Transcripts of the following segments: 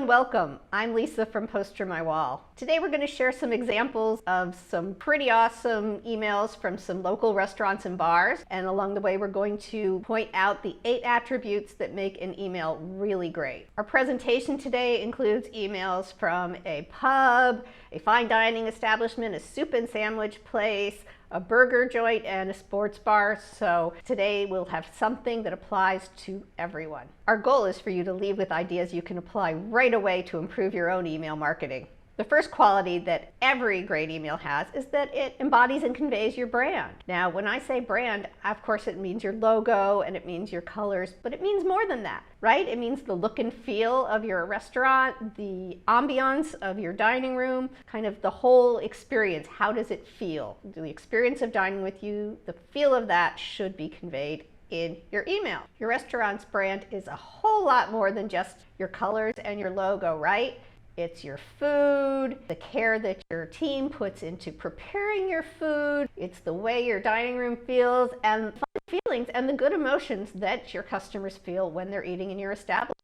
and welcome. I'm Lisa from PosterMyWall. Today we're going to share some examples of some pretty awesome emails from some local restaurants and bars, and along the way we're going to point out the 8 attributes that make an email really great. Our presentation today includes emails from a pub, a fine dining establishment, a soup and sandwich place, a burger joint, and a sports bar. So today we'll have something that applies to everyone. Our goal is for you to leave with ideas you can apply right away to improve your own email marketing. The first quality that every great email has is that it embodies and conveys your brand. Now, when I say brand, of course it means your logo and it means your colors, but it means more than that, right? It means the look and feel of your restaurant, the ambiance of your dining room, kind of the whole experience. How does it feel? The experience of dining with you, the feel of that should be conveyed in your email. Your restaurant's brand is a whole lot more than just your colors and your logo, right? It's your food, the care that your team puts into preparing your food. It's the way your dining room feels and the fun feelings and the good emotions that your customers feel when they're eating in your establishment.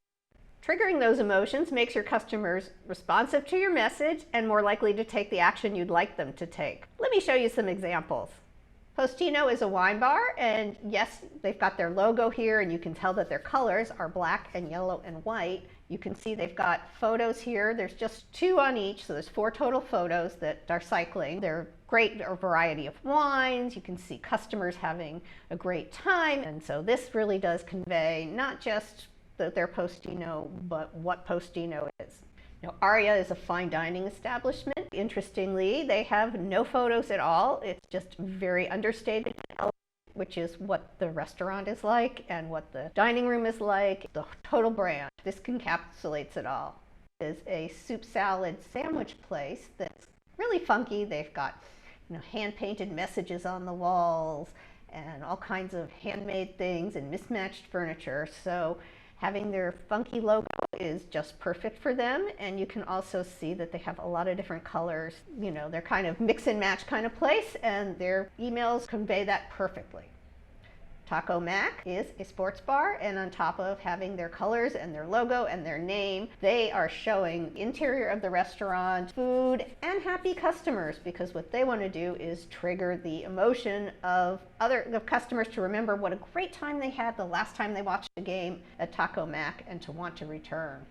Triggering those emotions makes your customers responsive to your message and more likely to take the action you'd like them to take. Let me show you some examples. Postino is a wine bar, and yes, they've got their logo here, and you can tell that their colors are black and yellow and white. You can see they've got photos here. There's just 2 on each, so there's 4 total photos that are cycling. They're great, a variety of wines. You can see customers having a great time, and so this really does convey not just that they're Postino, but what Postino is. Now, Aria is a fine dining establishment. Interestingly, they have no photos at all. It's just very understated, which is what the restaurant is like and what the dining room is like, the total brand. This encapsulates it all. It is a soup salad sandwich place that's really funky. They've got, hand-painted messages on the walls and all kinds of handmade things and mismatched furniture. So having their funky logo is just perfect for them, and you can also see that they have a lot of different colors. They're kind of mix and match kind of place, and their emails convey that perfectly. Taco Mac is a sports bar, and on top of having their colors and their logo and their name, they are showing the interior of the restaurant, food, and happy customers, because what they want to do is trigger the emotion of other customers to remember what a great time they had the last time they watched a game at Taco Mac and to want to return.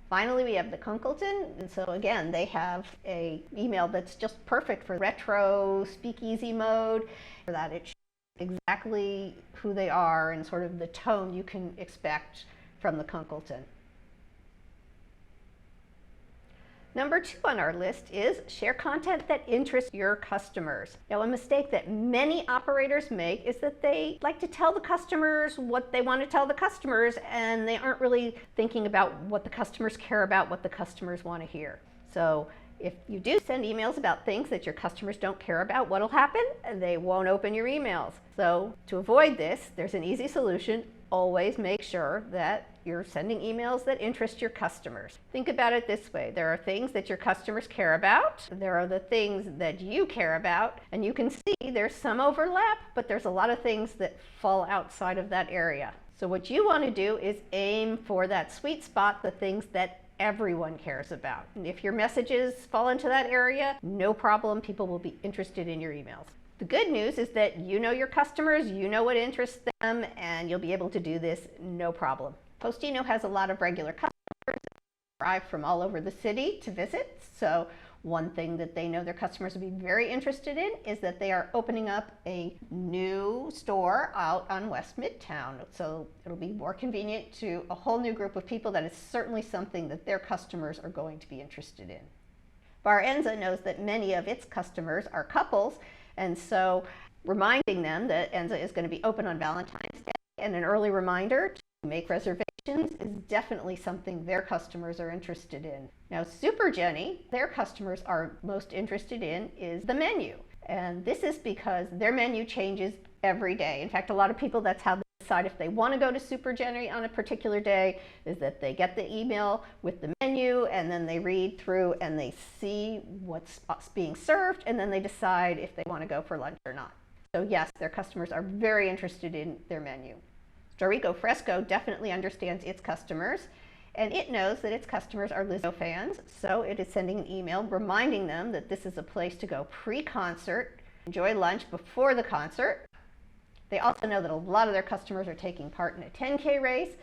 Finally, we have the Kunkelton, and so again, they have a email that's just perfect for retro speakeasy mode, for that it exactly who they are and sort of the tone you can expect from the Kunkelton. Number 2 on our list is share content that interests your customers. Now, a mistake that many operators make is that they like to tell the customers what they want to tell the customers, and they aren't really thinking about what the customers care about, what the customers want to hear. So if you do send emails about things that your customers don't care about, what'll happen? They won't open your emails. So to avoid this, there's an easy solution. Always make sure that you're sending emails that interest your customers. Think about it this way. There are things that your customers care about. There are the things that you care about. And you can see there's some overlap, but there's a lot of things that fall outside of that area. So what you want to do is aim for that sweet spot, the things that everyone cares about. And if your messages fall into that area, no problem, people will be interested in your emails. The good news is that you know your customers, you know what interests them, and you'll be able to do this no problem. Postino has a lot of regular customers that arrive from all over the city to visit, so one thing that they know their customers will be very interested in is that they are opening up a new store out on West Midtown. So it'll be more convenient to a whole new group of people. That is certainly something that their customers are going to be interested in. Bar Enza knows that many of its customers are couples, and so reminding them that Enza is going to be open on Valentine's Day and an early reminder to make reservations is definitely something their customers are interested in. Now, Super Jenny, their customers are most interested in is the menu. And this is because their menu changes every day. In fact, a lot of people, that's how they decide if they want to go to Super Jenny on a particular day, is that they get the email with the menu and then they read through and they see what's being served, and then they decide if they want to go for lunch or not. So yes, their customers are very interested in their menu. Storico Fresco definitely understands its customers, and it knows that its customers are Lizzo fans, so it is sending an email reminding them that this is a place to go pre-concert, enjoy lunch before the concert. They also know that a lot of their customers are taking part in a 10K race,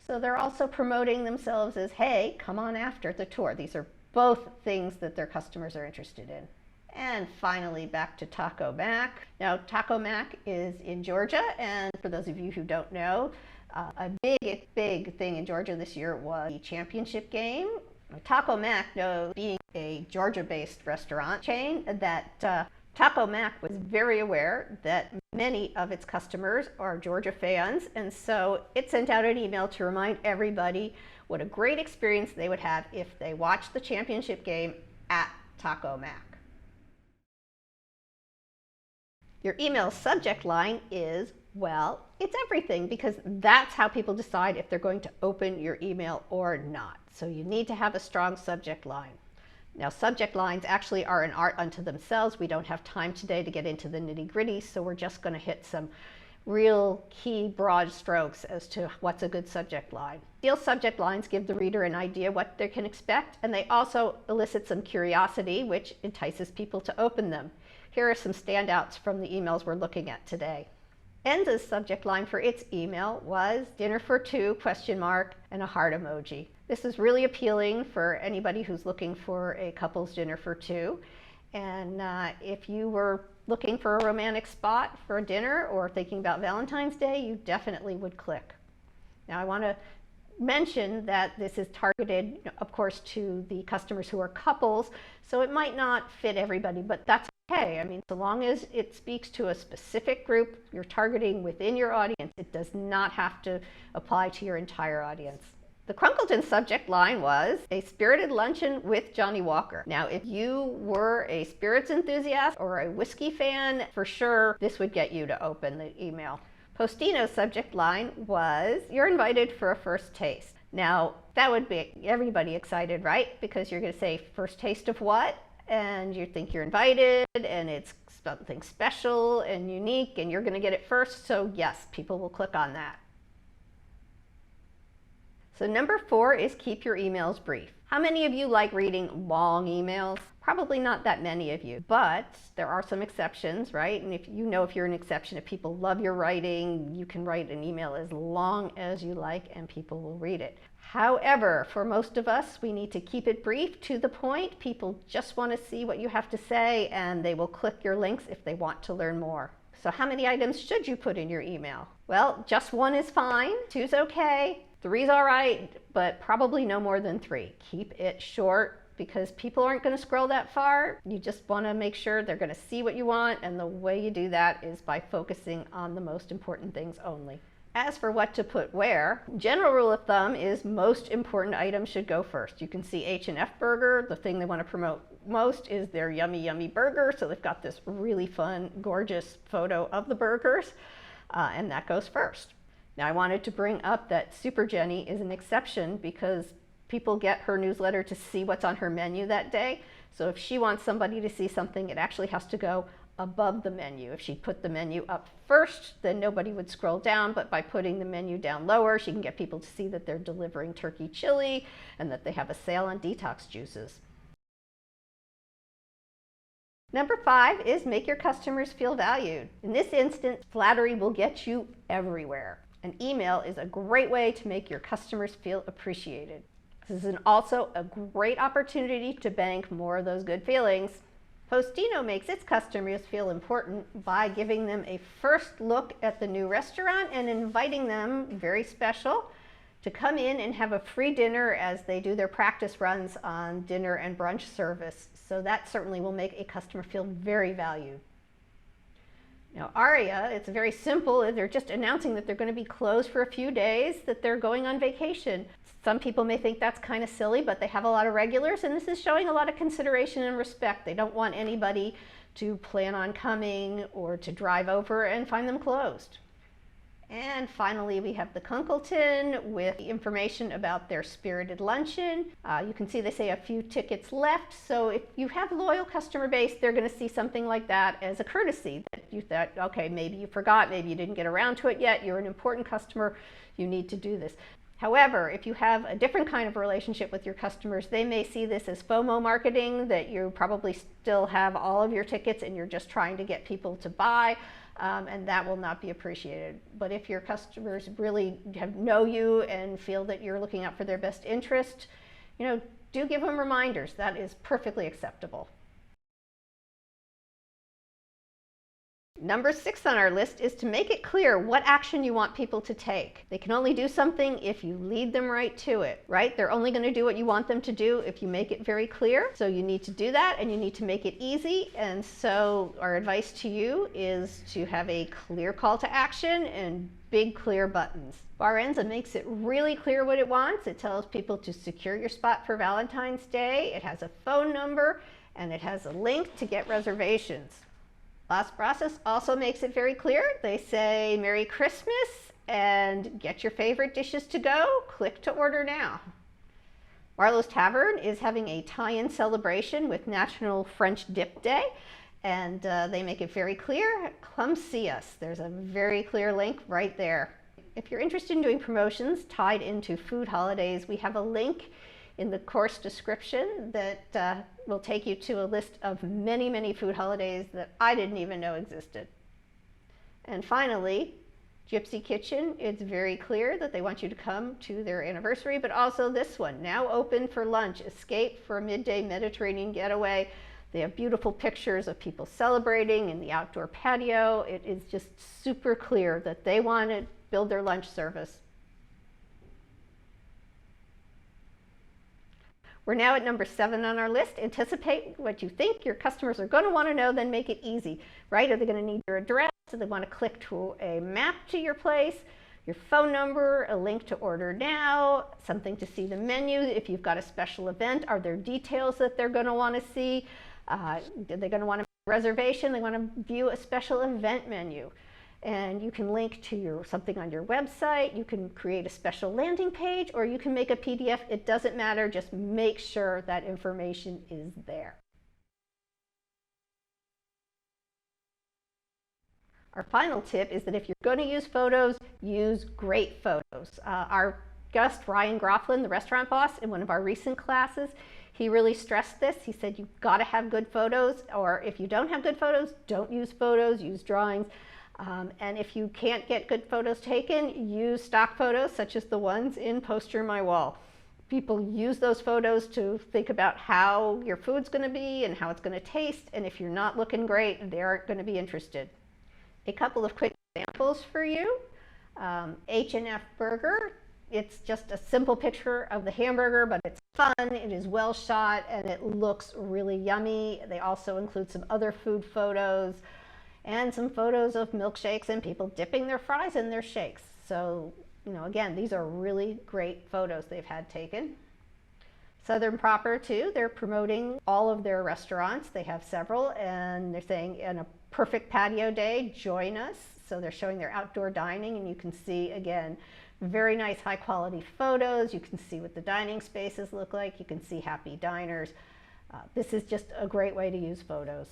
so they're also promoting themselves as, hey, come on after the tour. These are both things that their customers are interested in. And finally, back to Taco Mac. Now, Taco Mac is in Georgia, and for those of you who don't know, a big thing in Georgia this year was the championship game. Taco Mac knows, being a Georgia-based restaurant chain, that Taco Mac was very aware that many of its customers are Georgia fans, and so it sent out an email to remind everybody what a great experience they would have if they watched the championship game at Taco Mac. Your email subject line is, well, it's everything, because that's how people decide if they're going to open your email or not. So you need to have a strong subject line. Now, subject lines actually are an art unto themselves. We don't have time today to get into the nitty-gritty, so we're just going to hit some real key broad strokes as to what's a good subject line. Ideal subject lines give the reader an idea what they can expect, and they also elicit some curiosity, which entices people to open them. Here are some standouts from the emails we're looking at today. Enza's subject line for its email was dinner for two, ? And a heart emoji. This is really appealing for anybody who's looking for a couple's dinner for two. And if you were looking for a romantic spot for a dinner or thinking about Valentine's Day, you definitely would click. Now, I want to mention that this is targeted, of course, to the customers who are couples, so it might not fit everybody, but that's okay. I mean, so long as it speaks to a specific group you're targeting within your audience, it does not have to apply to your entire audience. The Crunkleton subject line was a spirited luncheon with Johnny Walker. Now, if you were a spirits enthusiast or a whiskey fan, for sure this would get you to open the email. Postino's subject line was, you're invited for a first taste. Now, that would be everybody excited, right? Because you're going to say first taste of what? And you think you're invited, and it's something special and unique, and you're going to get it first. So yes, people will click on that. So number 4 is keep your emails brief. How many of you like reading long emails? Probably not that many of you, but there are some exceptions, right? And if you're an exception, if people love your writing, you can write an email as long as you like and people will read it. However, for most of us, we need to keep it brief, to the point. People just want to see what you have to say, and they will click your links if they want to learn more. So how many items should you put in your email? Well, just 1 is fine, 2's okay, 3's all right, but probably no more than 3. Keep it short, because people aren't going to scroll that far. You just want to make sure they're going to see what you want, and the way you do that is by focusing on the most important things only. As for what to put where, general rule of thumb is most important items should go first. You can see H&F Burger. The thing they want to promote most is their yummy burger, so they've got this really fun, gorgeous photo of the burgers, and that goes first. Now, I wanted to bring up that Super Jenny is an exception, because people get her newsletter to see what's on her menu that day. So if she wants somebody to see something, it actually has to go above the menu. If she put the menu up first, then nobody would scroll down, but by putting the menu down lower, she can get people to see that they're delivering turkey chili and that they have a sale on detox juices. Number 5 is make your customers feel valued. In this instance, flattery will get you everywhere. An email is a great way to make your customers feel appreciated. This is also a great opportunity to bank more of those good feelings. Postino makes its customers feel important by giving them a first look at the new restaurant and inviting them, very special, to come in and have a free dinner as they do their practice runs on dinner and brunch service. So that certainly will make a customer feel very valued. Now, Aria, it's very simple. They're just announcing that they're going to be closed for a few days, that they're going on vacation. Some people may think that's kind of silly, but they have a lot of regulars, and this is showing a lot of consideration and respect. They don't want anybody to plan on coming or to drive over and find them closed. And finally, we have the Crunkleton with information about their spirited luncheon. You can see they say a few tickets left. So if you have a loyal customer base, they're going to see something like that as a courtesy. That you thought, okay, maybe you forgot, maybe you didn't get around to it yet. You're an important customer. You need to do this. However, if you have a different kind of relationship with your customers, they may see this as FOMO marketing, that you probably still have all of your tickets and you're just trying to get people to buy, and that will not be appreciated. But if your customers really know you and feel that you're looking out for their best interest, do give them reminders. That is perfectly acceptable. Number 6 on our list is to make it clear what action you want people to take. They can only do something if you lead them right to it, right? They're only going to do what you want them to do if you make it very clear. So you need to do that, and you need to make it easy. And so our advice to you is to have a clear call to action and big clear buttons. Barenza makes it really clear what it wants. It tells people to secure your spot for Valentine's Day. It has a phone number, and it has a link to get reservations. Las Brasas also makes it very clear. They say Merry Christmas and get your favorite dishes to go. Click to order now. Marlowe's Tavern is having a tie-in celebration with National French Dip Day, and they make it very clear. Come see us. There's a very clear link right there. If you're interested in doing promotions tied into food holidays, we have a link in the course description that will take you to a list of many, many food holidays that I didn't even know existed. And finally, Gypsy Kitchen, it's very clear that they want you to come to their anniversary, but also this one, now open for lunch, escape for a midday Mediterranean getaway. They have beautiful pictures of people celebrating in the outdoor patio. It is just super clear that they want to build their lunch service. We're now at number 7 on our list. Anticipate what you think your customers are going to want to know, then make it easy, right? Are they going to need your address? Do they want to click to a map to your place, your phone number, a link to order now, something to see the menu? If you've got a special event, are there details that they're going to want to see? Are they going to want a reservation? They want to view a special event menu. And you can link to something on your website, you can create a special landing page, or you can make a PDF. It doesn't matter, just make sure that information is there. Our final tip is that if you're going to use photos, use great photos. Our guest, Ryan Grofflin, the restaurant boss, in one of our recent classes, he really stressed this. He said you've got to have good photos, or if you don't have good photos, don't use photos, use drawings. And if you can't get good photos taken, use stock photos such as the ones in PosterMyWall. People use those photos to think about how your food's going to be and how it's going to taste, and if you're not looking great, they aren't going to be interested. A couple of quick examples for you. H&F Burger. It's just a simple picture of the hamburger, but it's fun, it is well shot, and it looks really yummy. They also include some other food photos and some photos of milkshakes and people dipping their fries in their shakes. So, again, these are really great photos they've had taken. Southern Proper, too, they're promoting all of their restaurants. They have several, and they're saying, in a perfect patio day, join us. So they're showing their outdoor dining, and you can see, again, very nice high-quality photos. You can see what the dining spaces look like. You can see happy diners. This is just a great way to use photos.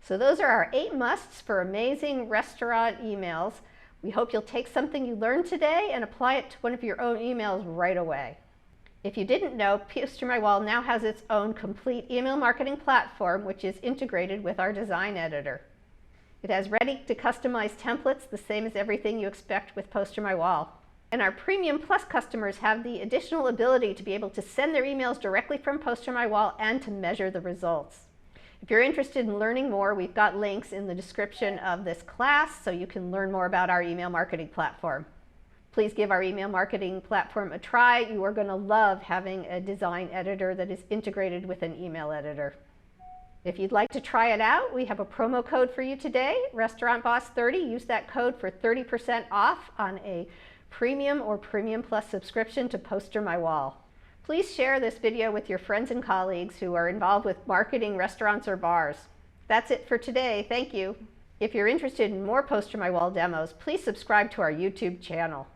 So those are our 8 musts for amazing restaurant emails. We hope you'll take something you learned today and apply it to one of your own emails right away. If you didn't know, PosterMyWall now has its own complete email marketing platform, which is integrated with our design editor. It has ready to customize templates, the same as everything you expect with PosterMyWall. And our Premium Plus customers have the additional ability to be able to send their emails directly from PosterMyWall and to measure the results. If you're interested in learning more, we've got links in the description of this class so you can learn more about our email marketing platform. Please give our email marketing platform a try. You are going to love having a design editor that is integrated with an email editor. If you'd like to try it out, we have a promo code for you today, RestaurantBoss30. Use that code for 30% off on a Premium or Premium Plus subscription to PosterMyWall. Please share this video with your friends and colleagues who are involved with marketing restaurants or bars. That's it for today. Thank you. If you're interested in more PosterMyWall demos, please subscribe to our YouTube channel.